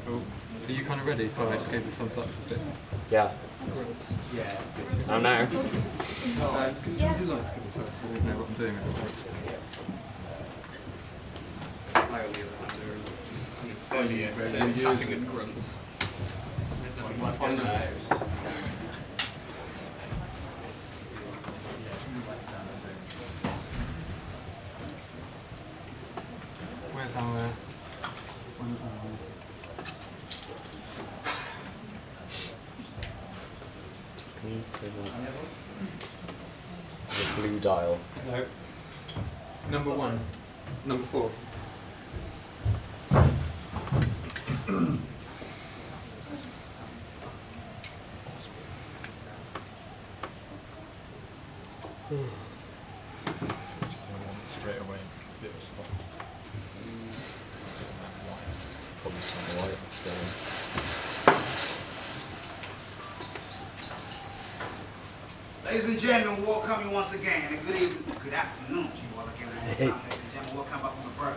Oh, are you kind of ready? Sorry, I just gave the thumbs up to Fitz. Yeah. Yeah. I'm now. Can you do lights, give me sorry, so they know what I'm doing with I only ever had tapping and grunts. There's nothing left in there. It was just, Where's our... The blue dial. No. Number 1. Number 4. Straight away, bit of spot. Probably some light. Ladies and gentlemen, welcome you once again, and good evening, good afternoon to you all again. Ladies and gentlemen, welcome back from the break.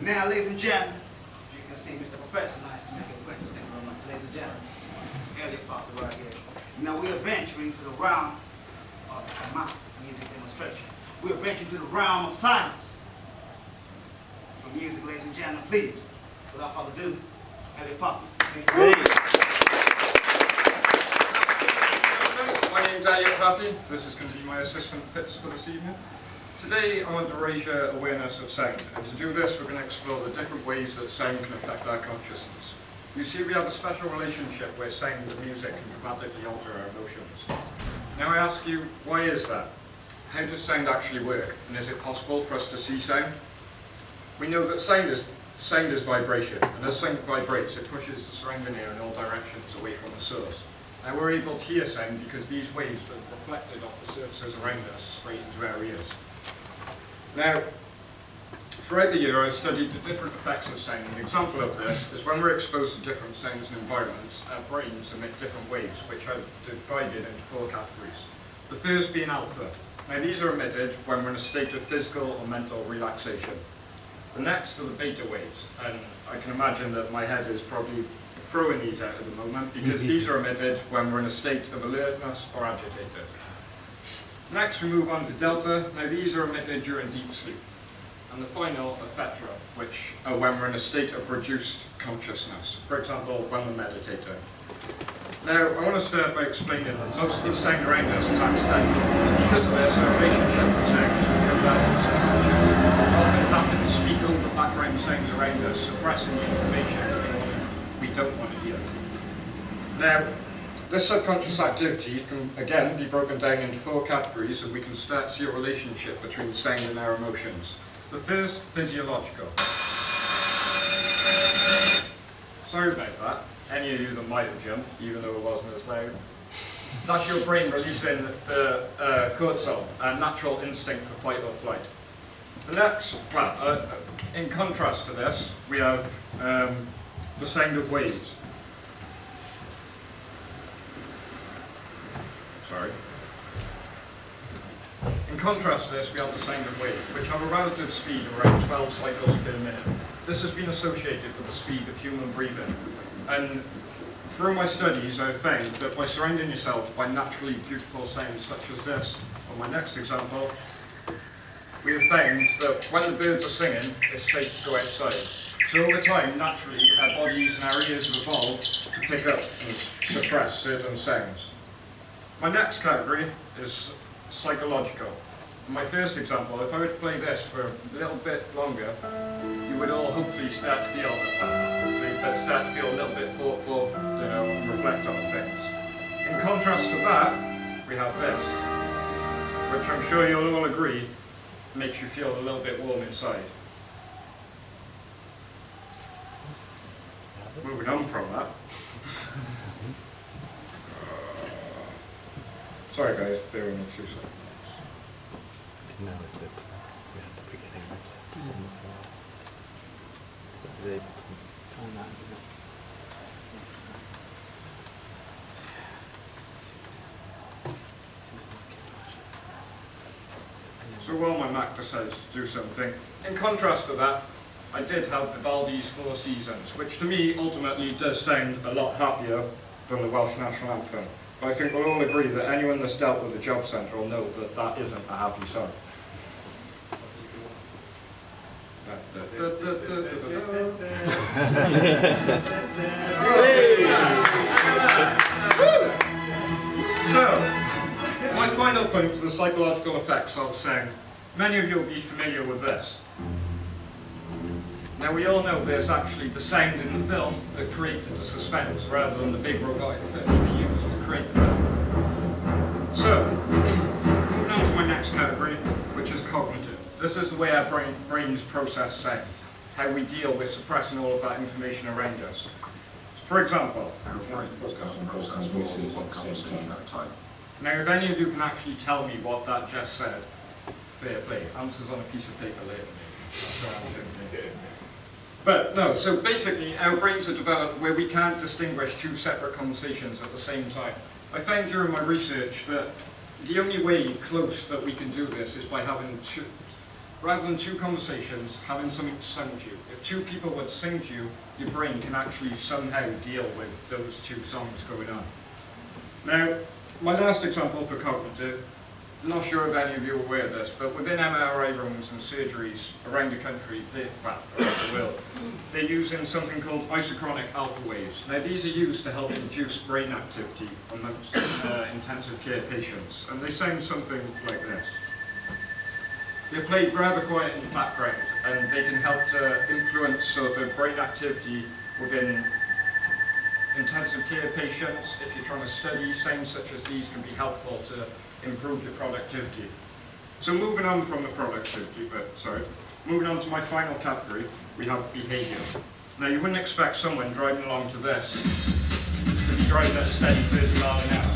Now, ladies and gentlemen, as you can see, Mr. Professor, nice to make your acquaintance. Thank you very much, ladies and gentlemen. Earlier part right here. Now, we are venturing to the realm of the Cymatics Demonstration. We are venturing to the realm of science. For music, ladies and gentlemen, please, without further ado, earlier part. Thank you. My name's Elliot Taffy. This is going to be my assistant Fitz for this evening. Today I want to raise your awareness of sound, and to do this we're going to explore the different ways that sound can affect our consciousness. You see, we have a special relationship where sound and music can dramatically alter our emotions. Now I ask you, why is that? How does sound actually work, and is it possible for us to see sound? We know that sound is vibration, and as sound vibrates it pushes the surrounding air in all directions away from the source. Now we're able to hear sound because these waves are reflected off the surfaces around us straight into our ears. Now, throughout the year I've studied the different effects of sound. An example of this is when we're exposed to different sounds and environments, our brains emit different waves, which are divided into 4 categories. The first being alpha. Now these are emitted when we're in a state of physical or mental relaxation. The next are the beta waves, and I can imagine that my head is probably throwing these out at the moment because these are emitted when we're in a state of alertness or agitated. Next we move on to delta. Now these are emitted during deep sleep. And the final are theta, which are when we're in a state of reduced consciousness. For example, when we're meditating. Now I want to start by explaining that most of the sound around us is accidental. Because of this, our relationship with sound is often happen to speak over background sounds around us, suppressing the information we don't want to hear. Now, this subconscious activity can again be broken down into 4 categories, and we can start to see a relationship between sound and our emotions. The first, physiological. Sorry about that. Any of you that might have jumped, even though it wasn't as loud. That's your brain releasing the cortisol, a natural instinct for fight or flight. The next, well, in contrast to this, we have the sound of waves. Sorry. In contrast to this, we have the sound of waves, which have a relative speed of around 12 cycles per minute. This has been associated with the speed of human breathing. And through my studies, I've found that by surrounding yourself by naturally beautiful sounds such as this, or my next example, we have found that when the birds are singing, it's safe to go outside. So over time, naturally, our bodies and our ears have evolved to pick up and suppress certain sounds. My next category is psychological. In my first example, if I were to play this for a little bit longer, you would all hopefully start to feel a little bit thoughtful, and reflect on things. In contrast to that, we have this, which I'm sure you'll all agree makes you feel a little bit warm inside. Moving on from that. Sorry guys, bear with me 2 seconds. No, it's good. We had the beginning So while my Mac decides to do something, in contrast to that, I did have Vivaldi's Four Seasons, which to me ultimately does sound a lot happier than the Welsh National Anthem. But I think we'll all agree that anyone that's dealt with the job centre will know that that isn't a happy song. So, my final point is the psychological effects of sound. Many of you will be familiar with this. Now we all know there's actually the sound in the film that created the suspense rather than the big robotic fish we used to create the film. So, moving on to my next category, which is cognitive. This is the way our brains process sound, how we deal with suppressing all of that information around us. For example, now if any of you can actually tell me what that just said, fair play. Answers on a piece of paper later. That's what I'm thinking. But no, so basically our brains are developed where we can't distinguish two separate conversations at the same time. I found during my research that the only way close that we can do this is by having rather than two conversations, having something sung to you. If two people would sing to you, your brain can actually somehow deal with those two songs going on. Now, my last example for cognitive, I'm not sure if any of you are aware of this, but within MRI rooms and surgeries around the country, around the world, they're using something called isochronic alpha waves. Now these are used to help induce brain activity amongst intensive care patients, and they sound something like this. They're played rather quiet in the background, and they can help to influence sort of brain activity within intensive care patients. If you're trying to study, sounds such as these can be helpful to improve your productivity. So moving on from the productivity bit, moving on to my final category, we have behaviour. Now you wouldn't expect someone driving along to this to be driving at a steady 30 miles an hour.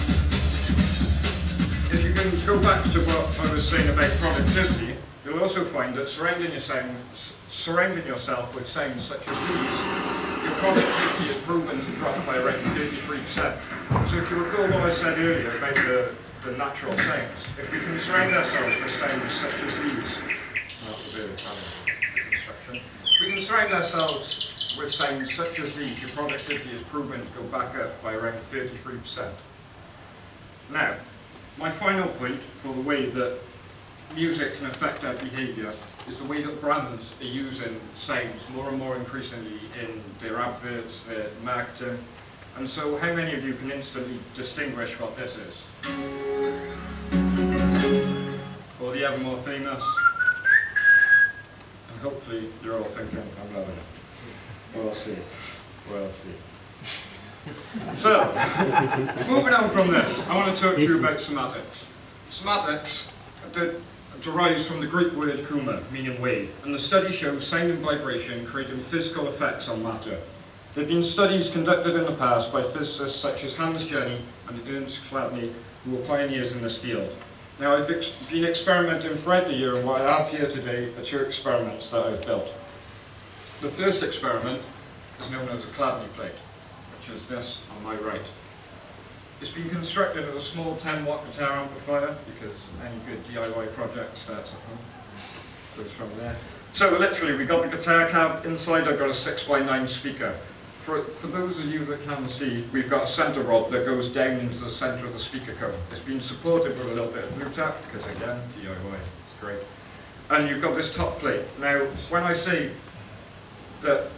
If you can go back to what I was saying about productivity, you'll also find that surrounding yourself with sounds such as these, your productivity is proven to drop by around 33%. So if you recall what I said earlier about the natural sounds, if we can surround ourselves with sounds such as these, we can surround ourselves with sounds such as these, your productivity is proven to go back up by around 33%. Now, my final point for the way that music can affect our behaviour is the way that brands are using sounds more and more increasingly in their adverts, their marketing. And so how many of you can instantly distinguish what this is? Or the ever more famous? And hopefully you're all thinking, I'm loving it. We'll see. We'll see. So, moving on from this, I want to talk to you about cymatics. Cymatics derives from the Greek word kuma, meaning wave, and the study shows sound and vibration creating physical effects on matter. There have been studies conducted in the past by physicists such as Hans Jenny and Ernst Chladni, who were pioneers in this field. Now, I've been experimenting throughout the year, and what I have here today are two experiments that I've built. The first experiment is known as a Chladni plate, which is this on my right. It's been constructed as a small 10-watt guitar amplifier, because any good DIY project starts at home. Goes from there. So literally, we got the guitar cab. Inside, I've got a 6x9 speaker. For those of you that can see, we've got a centre rod that goes down into the centre of the speaker cone. It's been supported with a little bit of blue tack, because again, DIY, it's great. And you've got this top plate. Now, when I say that,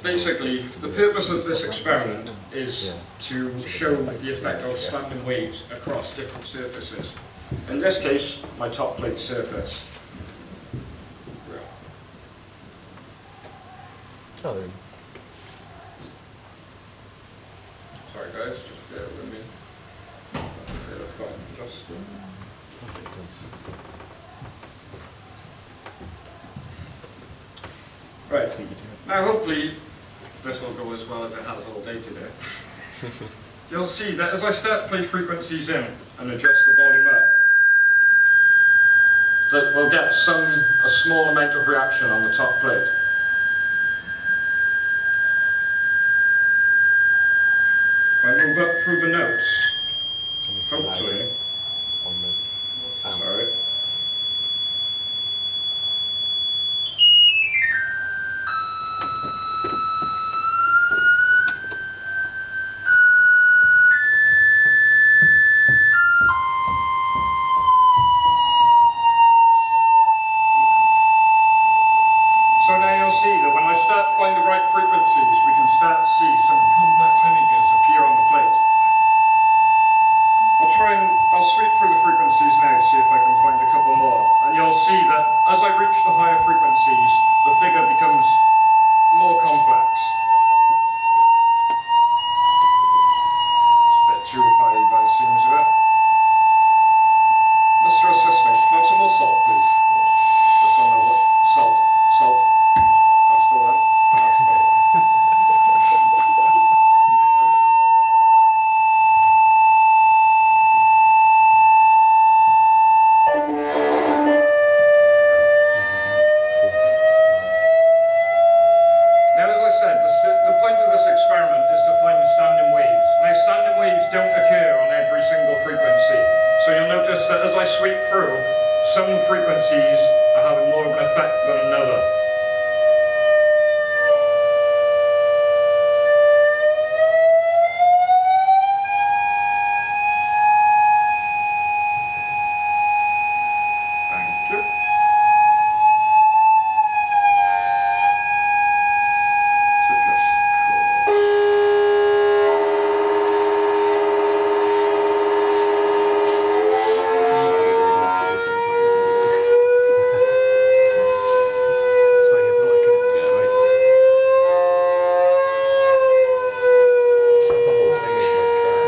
basically, the purpose of this experiment is to show the effect of standing waves across different surfaces. In this case, my top plate surface. Oh. Sorry guys, just bear with me. A bit of fun, just. Right. Now hopefully this will go as well as it has all day today. You'll see that as I start to play frequencies in and adjust the volume up, that we'll get a small amount of reaction on the top plate. If I move up through the notes, hopefully, sorry. some frequencies are having more of an effect than another. Thank you. So just The whole thing is like that.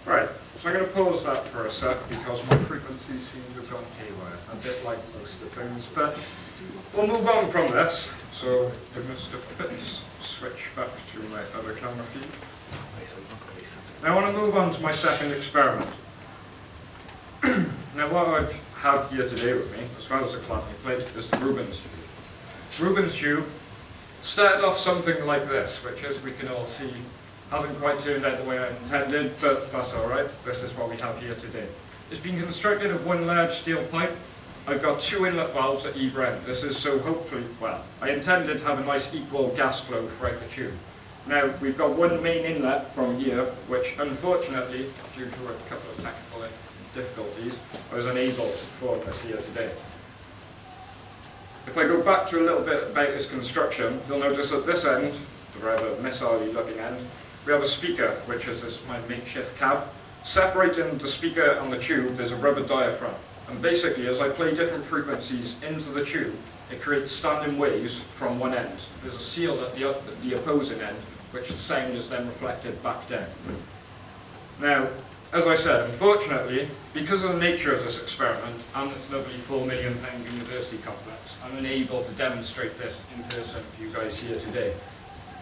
Right, so I'm going to pause that for a sec because my frequencies seem to have gone haywire, a bit like most of the things, but we'll move on from this. So if Mr. Fitz switch back to my other camera feed. Now I want to move on to my second experiment. Now what I have here today with me, as well as a clamping plate, is the Rubens tube. Rubens tube started off something like this, which as we can all see hasn't quite turned out the way I intended, but that's alright. This is what we have here today. It's been constructed of one large steel pipe. I've got two inlet valves at either end. This is so hopefully, well, I intended to have a nice equal gas flow throughout the tube. Now, we've got one main inlet from here, which unfortunately, due to a couple of technical difficulties, I was unable to perform this here today. If I go back to a little bit about this construction, you'll notice at this end, the rather missile-y looking end, we have a speaker, which is this my makeshift cab. Separating the speaker and the tube, there's a rubber diaphragm. And basically, as I play different frequencies into the tube, it creates standing waves from one end. There's a seal at the opposing end, which the sound is then reflected back down. Now, as I said, unfortunately, because of the nature of this experiment and this lovely £4 million university complex, I'm unable to demonstrate this in person for you guys here today.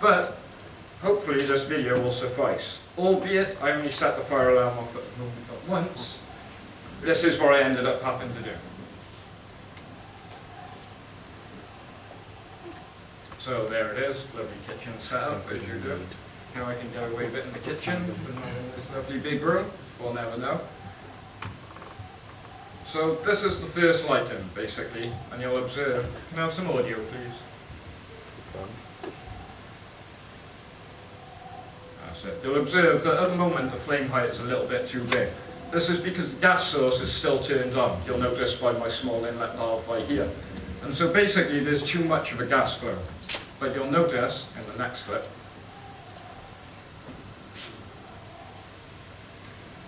But hopefully this video will suffice. Albeit I only set the fire alarm off at the moment but once, this is what I ended up having to do. So there it is, lovely kitchen setup as you do. Now I can get away a bit in the kitchen, but not in this lovely big room. We'll never know. So this is the first lighting, basically, and you'll observe. Can I have some audio, please? That's it. You'll observe that at the moment the flame height is a little bit too big. This is because the gas source is still turned on. You'll notice by my small inlet valve right here. And so basically there's too much of a gas flow. But you'll notice in the next clip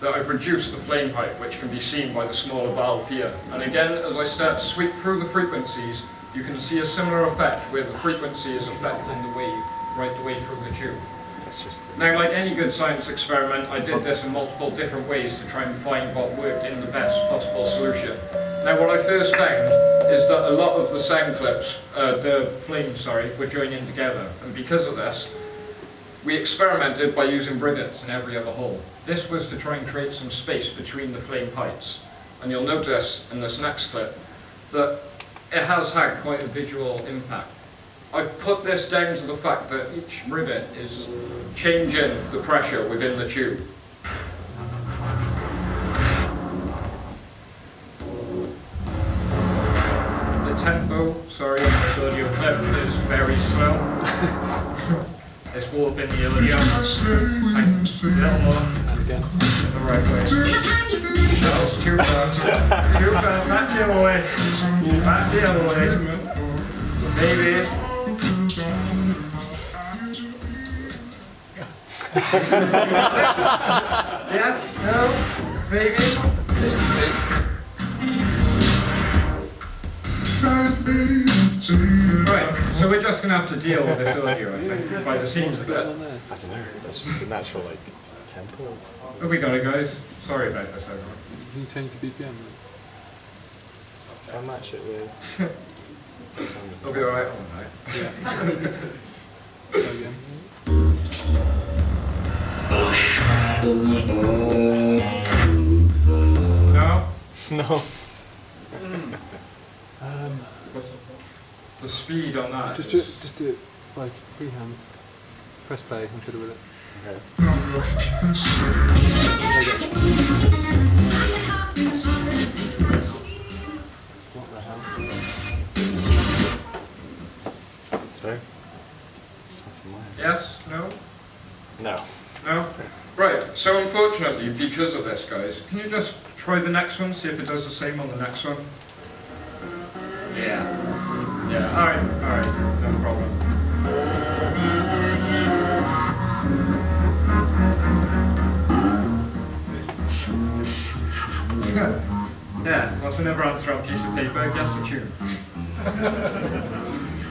that I've reduced the flame height, which can be seen by the smaller valve here. And again, as I start to sweep through the frequencies, you can see a similar effect where the frequency is affecting the wave right the way through the tube. Now, like any good science experiment, I did this in multiple different ways to try and find what worked in the best possible solution. Now, what I first found is that a lot of the sound clips, the flames, were joining together. And because of this, we experimented by using rivets in every other hole. This was to try and create some space between the flame heights. And you'll notice in this next clip that it has had quite a visual impact. I've put this down to the fact that each rivet is changing the pressure within the tube. The tempo, sorry, on this audio clip is very slow. It's warping the audio. And a little more. And again. The right way. No, too far. Too far. Back the other way. Back the other way. Maybe. Yes, no, maybe. Right, so we're just going to have to deal with this audio, I think, by the seams of it. I don't know, that's the natural, like, tempo. Oh, we got it, guys. Sorry about this, everyone. Can you change the BPM? If I match it with... It'll be alright all night. Yeah. Again. No? No. What's the speed on that? Just is- do it by free hand. Press play and fiddle with it. Okay. What the hell? Sorry? It's not from mine. Yes? No? No. No? Right, so unfortunately, because of this, guys, can you just try the next one, see if it does the same on the next one? Yeah. Yeah, alright, no problem. Okay. Yeah, what's another answer on a piece of paper? Guess the tune.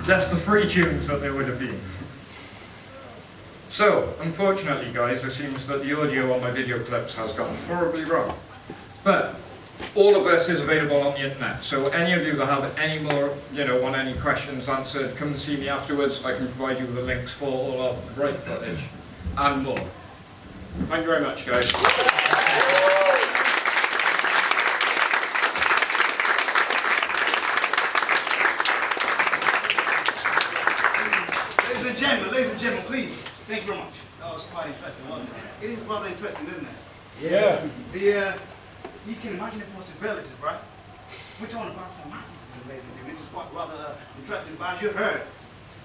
That's the three tunes that there would have been. So, unfortunately guys, it seems that the audio on my video clips has gone horribly wrong. But, all of this is available on the internet, so any of you that have any more, want any questions answered, come and see me afterwards. I can provide you with the links for all of the great footage and more. Thank you very much, guys. Ladies and gentlemen, please. Thank you very much. That was quite interesting, wasn't it? It is rather interesting, isn't it? Yeah. You can imagine the possibilities, right? We're talking about Cymatics, ladies and gentlemen. This is quite rather interesting, but as you heard,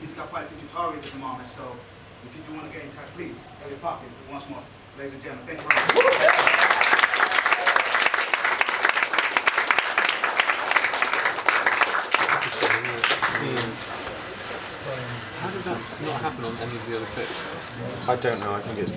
he's got quite a few tutorials at the moment, so if you do want to get in touch, please, have your pocket once more. Ladies and gentlemen, thank you very much. How did that not happen on any of the other clips? I don't know, I think it's